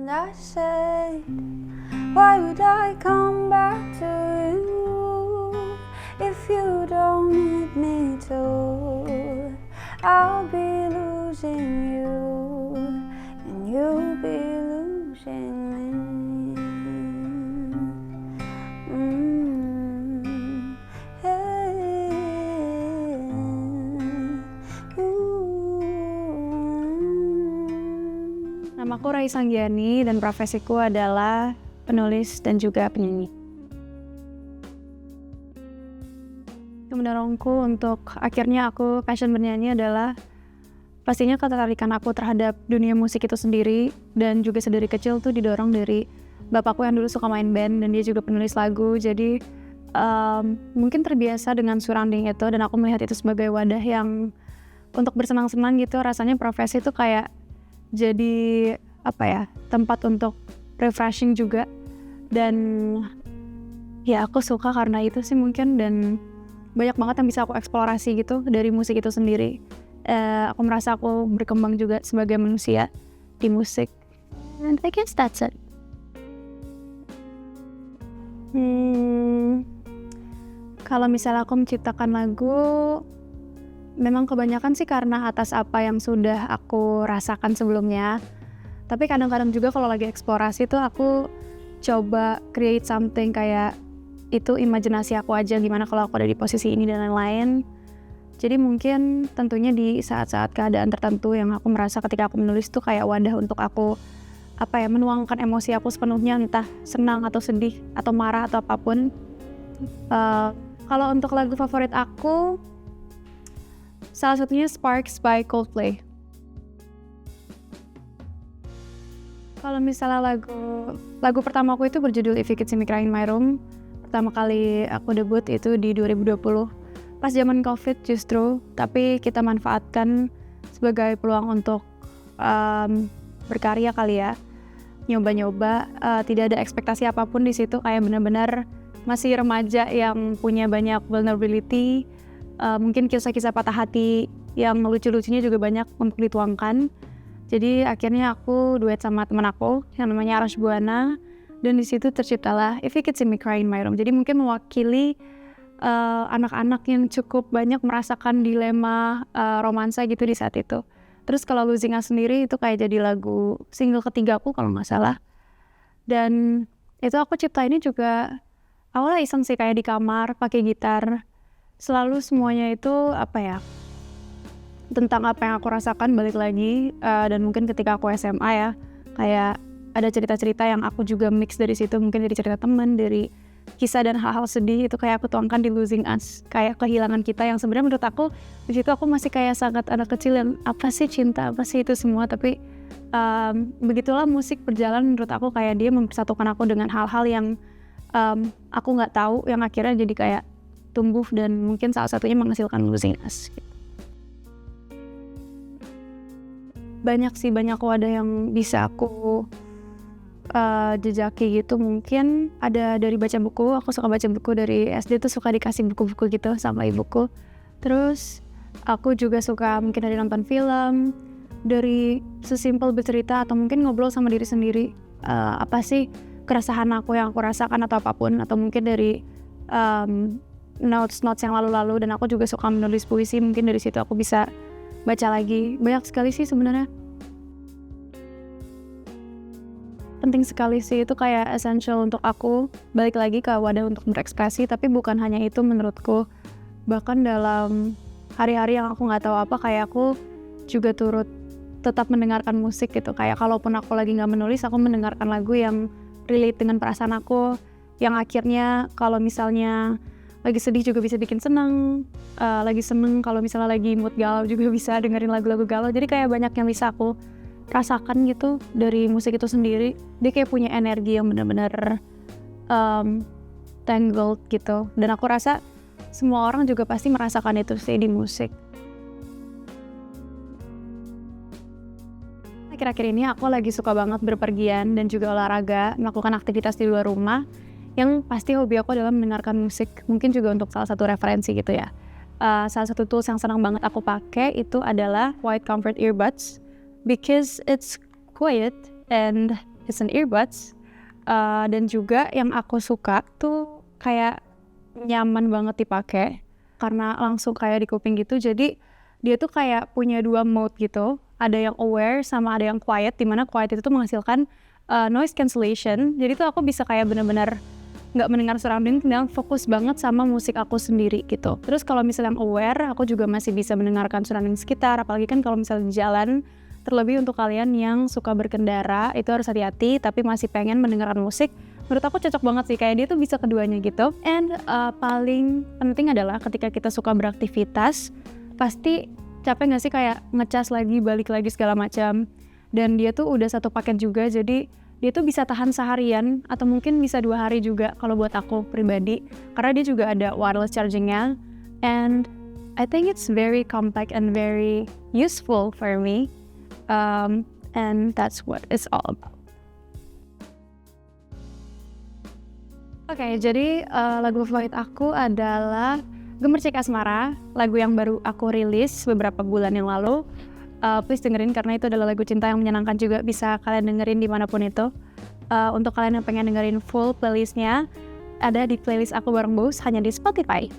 And I said, why would I come back to you if you don't need me to? I'll be losing you and you'll be losing me. Namaku Raisa Anggiani dan profesiku adalah penulis dan juga penyanyi. Mendorongku untuk akhirnya aku passion bernyanyi adalah pastinya ketertarikan aku terhadap dunia musik itu sendiri, dan juga sedari kecil tuh didorong dari bapakku yang dulu suka main band dan dia juga penulis lagu. Jadi mungkin terbiasa dengan surrounding itu, dan aku melihat itu sebagai wadah yang untuk bersenang-senang gitu. Rasanya profesi itu kayak jadi tempat untuk refreshing juga, dan ya aku suka karena itu sih mungkin, dan banyak banget yang bisa aku eksplorasi gitu dari musik itu sendiri. Aku merasa aku berkembang juga sebagai manusia di musik, and I guess that's it. Kalau misalnya aku menciptakan lagu, memang kebanyakan sih karena atas apa yang sudah aku rasakan sebelumnya. Tapi kadang-kadang juga kalau lagi eksplorasi tuh aku coba create something kayak itu imajinasi aku aja, gimana kalau aku ada di posisi ini dan lain-lain. Jadi mungkin tentunya di saat-saat keadaan tertentu yang aku merasa ketika aku menulis tuh kayak wadah untuk aku menuangkan emosi aku sepenuhnya, entah senang atau sedih atau marah atau apapun. Kalau untuk lagu favorit aku, salah satunya Sparks by Coldplay. Kalau misalnya lagu pertama aku itu berjudul If You Could See Me Crying in My Room. Pertama kali aku debut itu di 2020. Pas zaman COVID justru, tapi kita manfaatkan sebagai peluang untuk berkarya kali ya. Nyoba-nyoba, tidak ada ekspektasi apapun di situ, kayak benar-benar masih remaja yang punya banyak vulnerability. Mungkin kisah-kisah patah hati yang lucu-lucunya juga banyak untuk dituangkan. Jadi akhirnya aku duet sama teman aku yang namanya Arash Buana, dan di situ terciptalah If You Could See Me Crying in My Room. Jadi mungkin mewakili anak-anak yang cukup banyak merasakan dilema romansa gitu di saat itu. Terus kalau Losing Us sendiri itu kayak jadi lagu single ketiga aku kalau nggak salah. Dan itu aku ciptainnya juga awalnya iseng sih, kayak di kamar pakai gitar. Selalu semuanya itu tentang apa yang aku rasakan balik lagi, dan mungkin ketika aku SMA ya, kayak ada cerita-cerita yang aku juga mix dari situ, mungkin dari cerita teman, dari kisah dan hal-hal sedih itu kayak aku tuangkan di Losing Us, kayak kehilangan kita yang sebenarnya menurut aku di situ aku masih kayak sangat anak kecil yang apa sih cinta, apa sih itu semua, tapi begitulah musik berjalan menurut aku, kayak dia mempersatukan aku dengan hal-hal yang aku nggak tahu, yang akhirnya jadi kayak tumbuh dan mungkin salah satunya menghasilkan Losing Us gitu. Banyak wadah yang bisa aku jejaki gitu. Mungkin ada dari baca buku, aku suka baca buku dari SD tuh, suka dikasih buku-buku gitu sama ibuku. Terus aku juga suka mungkin dari nonton film, dari sesimpel bercerita atau mungkin ngobrol sama diri sendiri, apa sih keresahan aku yang aku rasakan atau apapun, atau mungkin dari notes yang lalu-lalu. Dan aku juga suka menulis puisi, mungkin dari situ aku bisa baca lagi. Banyak sekali sih sebenarnya. Penting sekali sih, itu kayak essential untuk aku. Balik lagi ke wadah untuk berekspresi, tapi bukan hanya itu menurutku. Bahkan dalam hari-hari yang aku nggak tahu apa, kayak aku juga turut tetap mendengarkan musik gitu. Kayak kalaupun aku lagi nggak menulis, aku mendengarkan lagu yang relate dengan perasaan aku, yang akhirnya kalau misalnya lagi sedih juga bisa bikin seneng, lagi seneng kalau misalnya lagi mood galau juga bisa dengerin lagu-lagu galau. Jadi kayak banyak yang bisa aku rasakan gitu dari musik itu sendiri. Dia kayak punya energi yang benar-benar tangled gitu, dan aku rasa semua orang juga pasti merasakan itu sih di musik. Akhir-akhir ini aku lagi suka banget berpergian dan juga olahraga, melakukan aktivitas di luar rumah, yang pasti hobi aku adalah mendengarkan musik. Mungkin juga untuk salah satu referensi gitu ya. Salah satu tools yang senang banget aku pakai itu adalah White Comfort Earbuds, because it's quiet and it's an earbuds. Dan juga yang aku suka tuh kayak nyaman banget dipakai karena langsung kayak di kuping gitu. Jadi dia tuh kayak punya 2 mode gitu. Ada yang aware sama ada yang quiet, dimana quiet itu tuh menghasilkan noise cancellation. Jadi tuh aku bisa kayak benar-benar nggak mendengar surrounding dan fokus banget sama musik aku sendiri gitu. Terus kalau misalnya aware, aku juga masih bisa mendengarkan surrounding sekitar, apalagi kan kalau misalnya di jalan. Terlebih untuk kalian yang suka berkendara, itu harus hati-hati tapi masih pengen mendengarkan musik. Menurut aku cocok banget sih, kayak dia tuh bisa keduanya gitu. And paling penting adalah ketika kita suka beraktivitas, pasti capek gak sih kayak ngecas lagi, balik lagi segala macam. Dan dia tuh udah satu paket juga, jadi dia tuh bisa tahan seharian atau mungkin bisa 2 hari juga kalau buat aku pribadi. Karena dia juga ada wireless chargingnya. And I think it's very compact and very useful for me. And that's what it's all about. Oke, jadi lagu favorit aku adalah Gemercik Asmara, lagu yang baru aku rilis beberapa bulan yang lalu. Please dengerin karena itu adalah lagu cinta yang menyenangkan juga, bisa kalian dengerin dimanapun itu. Untuk kalian yang pengen dengerin full playlistnya, ada di playlist aku bareng Bose hanya di Spotify.